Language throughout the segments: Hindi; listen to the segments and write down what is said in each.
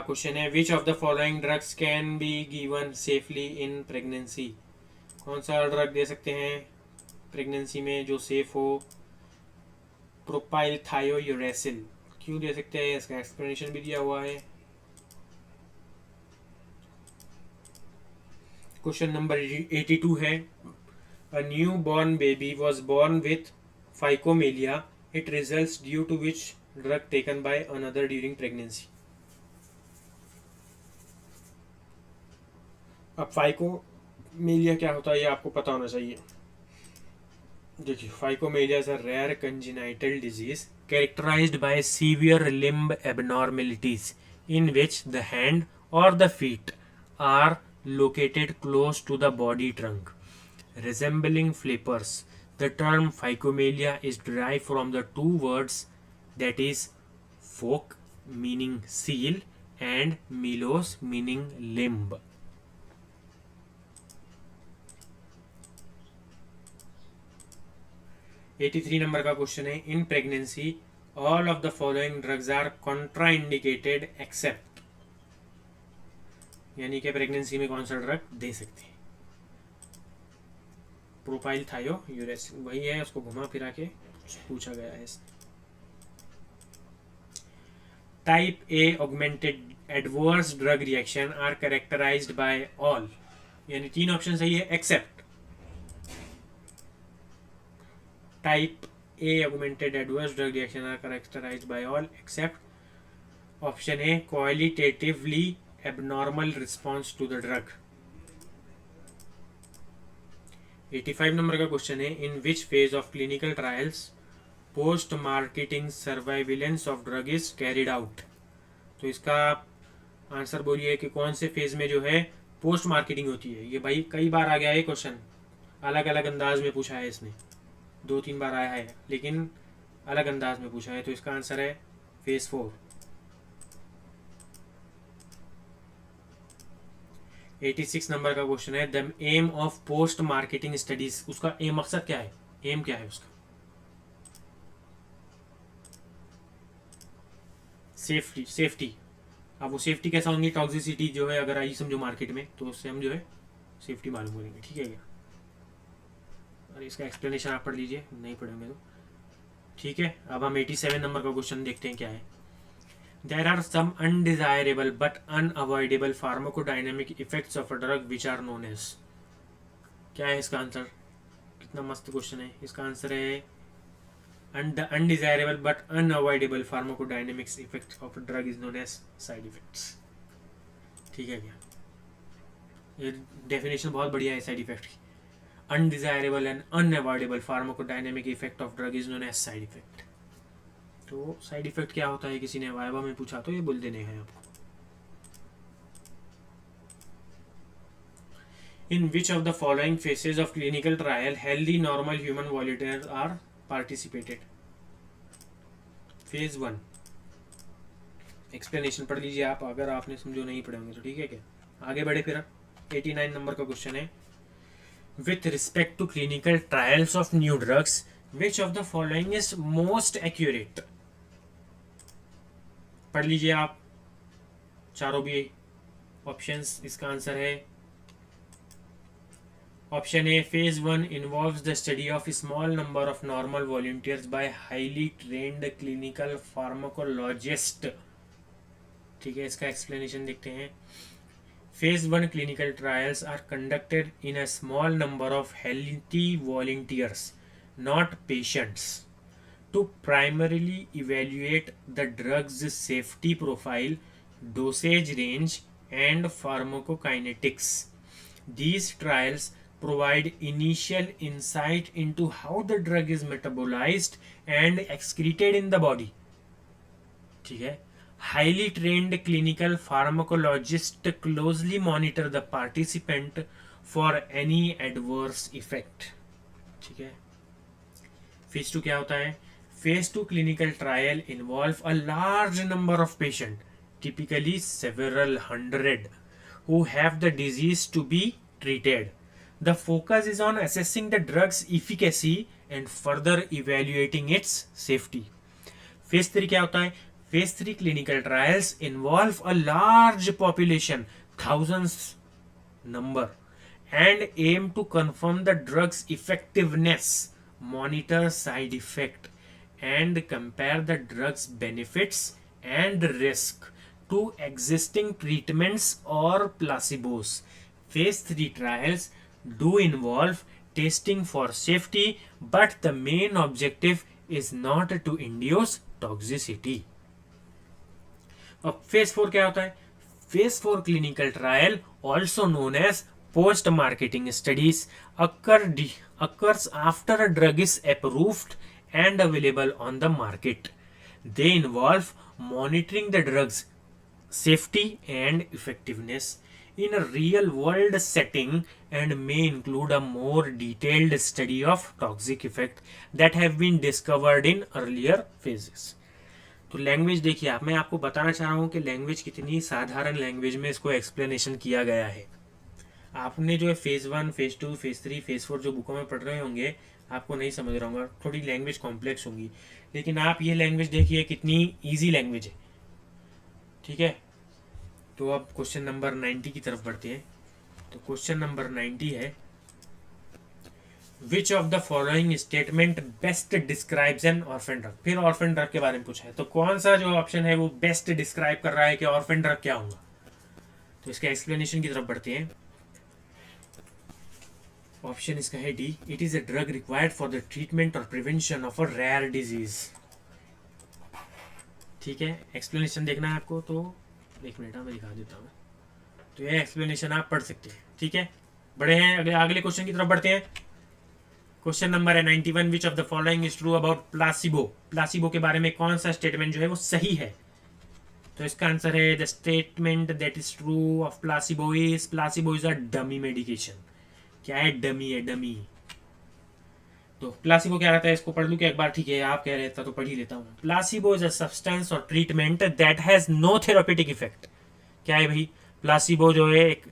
क्वेश्चन है विच of the following drugs can be given safely in pregnancy. कौन सा ड्रग दे सकते हैं प्रेगनेंसी में जो सेफ हो। प्रोपाइल थायोयूरेसिल क्यों दे सकते हैं, इसका एक्सप्लेनेशन भी दिया हुआ है। क्वेश्चन नंबर 82 है a new born baby was born with phocomelia, it results due to which drug taken by another during pregnancy. अब फाइकोमेलिया क्या होता है ये आपको पता होना चाहिए। देखिए phocomelia is a rare congenital disease characterized by severe limb abnormalities in which the hand or the feet are located close to the body trunk, resembling flippers. The term phycomelia is derived from the two words that is phoc meaning seal and melos meaning limb. Eighty number का क्वेश्चन है in pregnancy all of the following drugs are contraindicated except, यानी कि प्रेगनेंसी में कौन सा ड्रग दे सकते हैं। प्रोपाइल थायोयूरेसिल वही है, उसको घुमा फिरा के पूछा गया है। Type A augmented adverse drug reaction are characterized by all, यानी 3 ऑप्शन सही है except. Type A augmented adverse drug reaction are characterized by all except option A qualitatively abnormal response to the drug. 85 number का क्वेश्चन है in which phase of clinical trials post marketing surveillance of drug is carried out। तो इसका आंसर बोलिए कि कौन से फेज में जो है पोस्ट मार्केटिंग होती है। ये भाई कई बार आ गया है क्वेश्चन, अलग अलग अंदाज में पूछा है इसने, 2-3 बार आया है लेकिन अलग अंदाज में पूछा है। तो इसका आंसर है फेज 4। 86 नंबर का क्वेश्चन है the aim of post marketing studies, उसका एम मकसद क्या है, एम क्या है उसका। सेफ्टी। अब वो सेफ्टी कैसा होंगी, टॉक्सिसिटी जो है अगर आई समझो मार्केट में तो उससे हम जो है सेफ्टी मालूम करेंगे, ठीक है क्या। और इसका एक्सप्लेनेशन आप पढ़ लीजिए, नहीं पढ़ेंगे तो ठीक है। अब हम 87 नंबर का क्वेश्चन देखते हैं क्या है। There are some undesirable but unavoidable pharmacodynamic effects of a drug which are known as, क्या है इसका आंसर। कितना मस्त क्वेश्चन है। इसका आंसर है the undesirable but unavoidable pharmacodynamics effect of a drug is known as side effects, ठीक है क्या। ये डेफिनेशन बहुत बढ़िया है साइड इफेक्ट की। Undesirable and unavoidable pharmacodynamic effect of drug is known as side effect. तो साइड इफेक्ट क्या होता है, किसी ने वाइवा में पूछा तो ये बोल देने हैं आपको। In which of the following phases of clinical trial healthy normal human volunteers are participated. Phase 1 explanation पढ़ लीजिए आप, अगर आपने समझो नहीं पढ़े होंगे तो ठीक है क्या। आगे बढ़े फिर 89 नंबर का क्वेश्चन है with respect to clinical trials of new drugs which of the following is most accurate। पढ़ लीजिए आप चारों भी ऑप्शंस। इसका आंसर है option A phase 1 involves the study of a small number of normal volunteers by highly trained clinical pharmacologist, ठीक है। इसका एक्सप्लेनेशन देखते हैं। Phase 1 clinical trials are conducted in a small number of healthy volunteers, not patients, to primarily evaluate the drug's safety profile, dosage range, and pharmacokinetics. These trials provide initial insight into how the drug is metabolized and excreted in the body, ठीक है। Highly trained clinical pharmacologists closely monitor the participant for any adverse effect, ठीक है। फेज 2 क्या होता है। Phase 2 clinical trial involve a large number of patients, typically several hundred, who have the disease to be treated. The focus is on assessing the drug's efficacy and further evaluating its safety. Phase 3 क्या होता है। phase 3 clinical trials involve a large population, thousands number, and aim to confirm the drug's effectiveness, monitor side effect, and compare the drug's benefits and risk to existing treatments or placebos. Phase 3 trials do involve testing for safety, but the main objective is not to induce toxicity. अब फेज 4 क्या होता है? Phase 4 clinical trial, also known as post marketing studies, occurs after a drug is approved and available on the market. They involve monitoring the drug's safety and effectiveness in a real world setting and may include a more detailed study of toxic effect that have been discovered in earlier phases. तो लैंग्वेज देखिए आप, मैं आपको बताना चाह रहा हूँ कि लैंग्वेज कितनी साधारण लैंग्वेज में इसको एक्सप्लेनेशन किया गया है. आपने जो है फेज 1, फेज 2, फेज 3, फेज 4 जो बुकों में पढ़ रहे होंगे आपको नहीं समझ रहा होगा, थोड़ी लैंग्वेज कॉम्प्लेक्स होंगी, लेकिन आप ये लैंग्वेज देखिए कितनी ईजी लैंग्वेज है. ठीक है, तो अब क्वेश्चन नंबर 90 की तरफ बढ़ते हैं. तो क्वेश्चन नंबर 90 है, विच of the following statement best describes N orphan drug. फिर ऑर्फन ड्रग के बारे में पूछा है, तो कौन सा जो ऑप्शन है वो बेस्ट डिस्क्राइब कर रहा है कि ऑर्फन ड्रग क्या होगा. तो इसका एक्सप्लेनेशन की तरफ बढ़ते हैं. ऑप्शन इसका है D, it is a drug required for the treatment और prevention of a rare disease. ठीक है, एक्सप्लेनेशन देखना है आपको तो एक मिनट मैं दिखा देता हूँ. तो ये एक्सप्लेनेशन आप पढ़ सकते हैं. ठीक है, बड़े हैं, अगले क्वेश्चन की तरफ बढ़ते हैं. क्वेश्चन नंबर है 91, विच of the following is true about placebo. Placebo के बारे में कौन सा स्टेटमेंट जो है वो सही है. तो इसका आंसर है the statement that is true of placebo is a dummy medication. क्या है? डमी है, डमी. तो प्लासिबो क्या रहता है, इसको पढ़ लूँ क्या एक बार? ठीक है, आप कह रहे थे तो पढ़ ही लेता हूँ. प्लासिबो इज अ सब्सटेंस और treatment that has no therapeutic effect. क्या है भाई? प्लासिबो जो है एक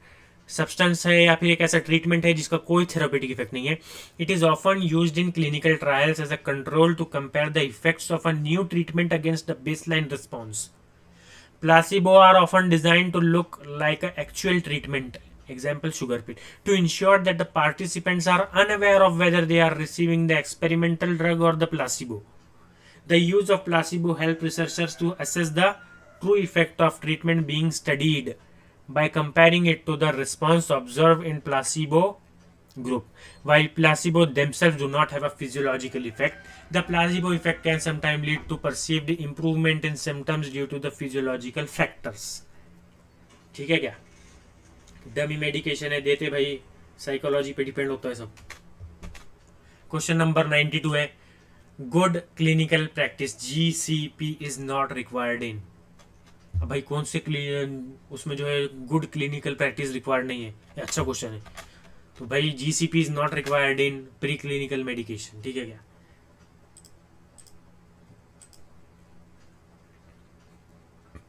सब्सटेंस है या फिर एक ऐसा ट्रीटमेंट है जिसका कोई थेरापेटिक इफेक्ट नहीं है. It is often used in clinical trials as a control to compare the effects of a new treatment against the baseline response. Placebo are often designed to look like an actual treatment, example sugar pill, to ensure that the participants are unaware of whether they are receiving the experimental drug or the placebo. The use of placebo help researchers to assess the true effect of treatment being studied by comparing it to the response observed in placebo group. While placebo themselves do not have a physiological effect, the placebo effect can sometimes lead to perceived improvement in symptoms due to the physiological factors. ठीक है क्या? डमी मेडिकेशन है, देते भाई साइकोलॉजी पे डिपेंड होता है सब. क्वेश्चन नंबर 92 है, good clinical practice GCP is not required in. अब भाई कौन से उसमें जो है गुड क्लिनिकल प्रैक्टिस रिक्वायर्ड नहीं है? अच्छा क्वेश्चन है. तो भाई GCP is not required in pre clinical medication. ठीक है क्या?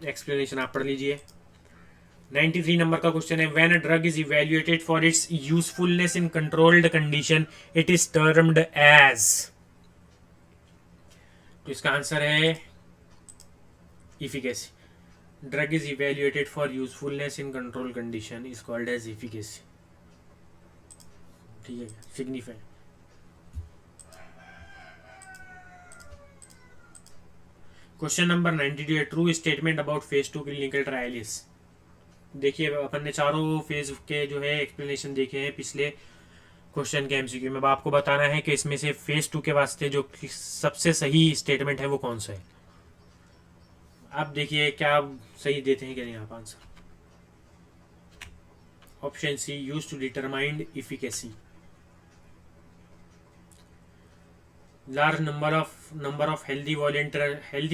एक्सप्लेनेशन आप पढ़ लीजिए. 93 नंबर का क्वेश्चन है, when a drug is evaluated for its usefulness in controlled condition it is termed as. तो इसका आंसर है efficacy. Drug is evaluated for usefulness in control condition is called as efficacy. ठीक है, सिग्निफाइड. क्वेश्चन नंबर 92 है, true statement about phase 2 clinical trial is. देखिए अपन ने चारों फेज के जो है एक्सप्लेनेशन देखे हैं पिछले क्वेश्चन के एमसीक्यू में. अब आपको बताना है कि इसमें से फेज 2 के वास्ते जो सबसे सही स्टेटमेंट है वो कौन सा है. आप देखिए क्या सही देते हैं क्या नहीं आप answer. Option C, use to determine efficacy. Large number of healthy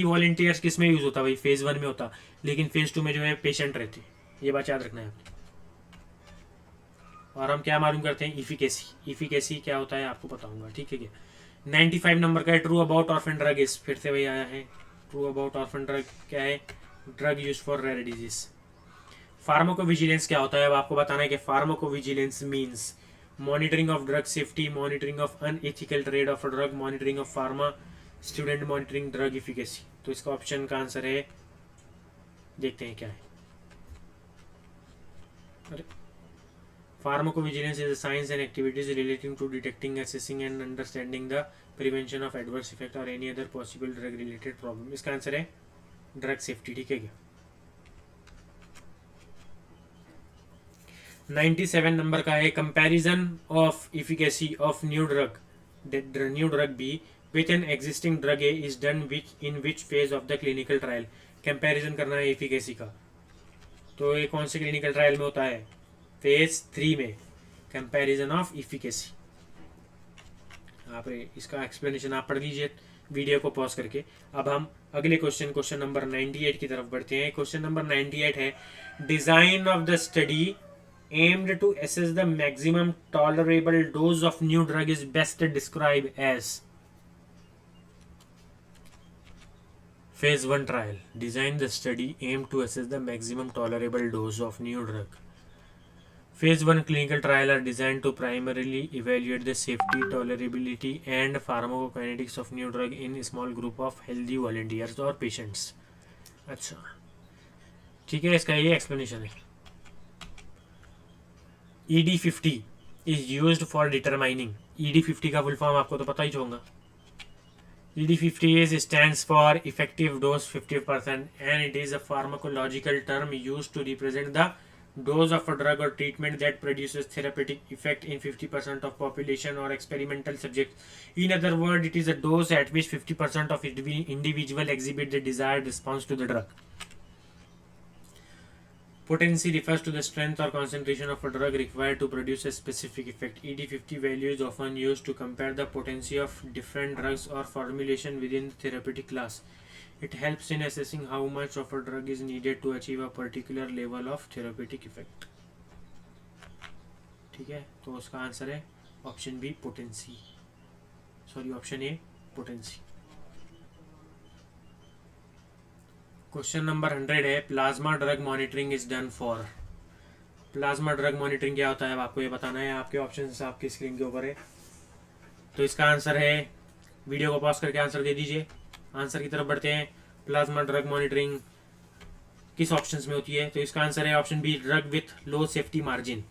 volunteers किस में यूज होता है भाई? फेज 1 में होता, लेकिन फेज 2 में जो है पेशेंट रहते. ये बात याद रखना है आपने. और हम क्या मालूम करते हैं? इफिकेसी. इफिकेसी क्या होता है आपको बताऊंगा. ठीक है क्या? 95 नंबर का है, true about orphan drug is. फिर से वही आया है, ट्रू अबाउट ऑर्फन ड्रग क्या है? Drug use for rare disease. Pharmacovigilance क्या होता है? अब आपको बताना है कि pharmacovigilance means monitoring of drug safety, monitoring of unethical trade of a drug, monitoring of pharma, student monitoring drug efficacy. तो इसका ऑप्शन का आंसर है, देखते हैं क्या है। अरे, pharmacovigilance is a science and activities relating to detecting, assessing and understanding the prevention of adverse effect और any other possible drug related problem. इसका आंसर है ड्रग सेफ्टी। ठीक है क्या? 97 नंबर का है, comparison of efficacy of new drug B with an existing drug A is done in which phase of the clinical trial. Comparison करना है इफिकेसी का, तो ये कौन से क्लिनिकल ट्रायल में होता है? फेज 3 में कंपैरिजन ऑफ इफिकेसी। आप इसका एक्सप्लेनेशन आप पढ़ लीजिए वीडियो को पॉज करके। अब हम अगले क्वेश्चन नंबर 98 की तरफ बढ़ते हैं। क्वेश्चन नंबर 98 है, design of the study aimed to assess the maximum tolerable dose of new drug is best described as। phase 1 trial design the study aimed to assess the maximum tolerable dose of new drug। phase 1 clinical trial are designed to primarily evaluate the safety, tolerability and pharmacokinetics of new drug in a small group of healthy volunteers or patients। अच्छा ठीक है, इसका ये एक्सप्लेनेशन है। ED50 is used for determining, ED50 का फुल फॉर्म आपको तो पता ही होगा। ED50 stands for effective dose 50% and it is a pharmacological term used to represent the dose of a drug or treatment that produces therapeutic effect in 50% of population or experimental subjects. In other words, it is a dose at which 50% of individual exhibit the desired response to the drug. Potency refers to the strength or concentration of a drug required to produce a specific effect. ED50 value is often used to compare the potency of different drugs or formulation within the therapeutic class. It helps in assessing how much of a drug is needed to achieve a particular level of therapeutic effect. ठीक है, तो उसका आंसर है option B, potency. Sorry, option A, potency. Question number 100 है, plasma drug monitoring is done for. Plasma drug monitoring क्या होता है आपको ये बताना है। आपके ऑप्शंस आपकी स्क्रीन के ऊपर है, तो इसका आंसर है, वीडियो को पॉज करके आंसर दे दीजिए। आंसर की तरफ बढ़ते हैं। प्लाज्मा ड्रग मॉनिटरिंग किस ऑप्शंस में होती है? तो इसका आंसर है option B, drug with low safety margin.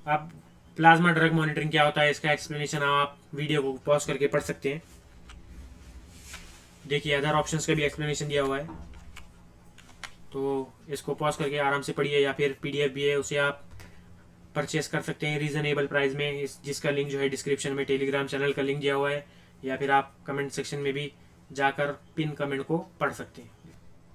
अब प्लाज्मा ड्रग मॉनिटरिंग क्या होता है, इसका एक्सप्लेनेशन आप वीडियो को पॉज करके पढ़ सकते हैं। देखिए, अदर ऑप्शंस का भी एक्सप्लेनेशन दिया हुआ है, तो इसको पॉज करके आराम से पढ़िए, या फिर PDF भी है, उसे आप परचेस कर सकते हैं रीजनेबल प्राइस में, जिसका लिंक जो है डिस्क्रिप्शन में टेलीग्राम चैनल का लिंक दिया हुआ है, या फिर आप कमेंट सेक्शन में भी जाकर पिन कमेंट को पढ़ सकते हैं।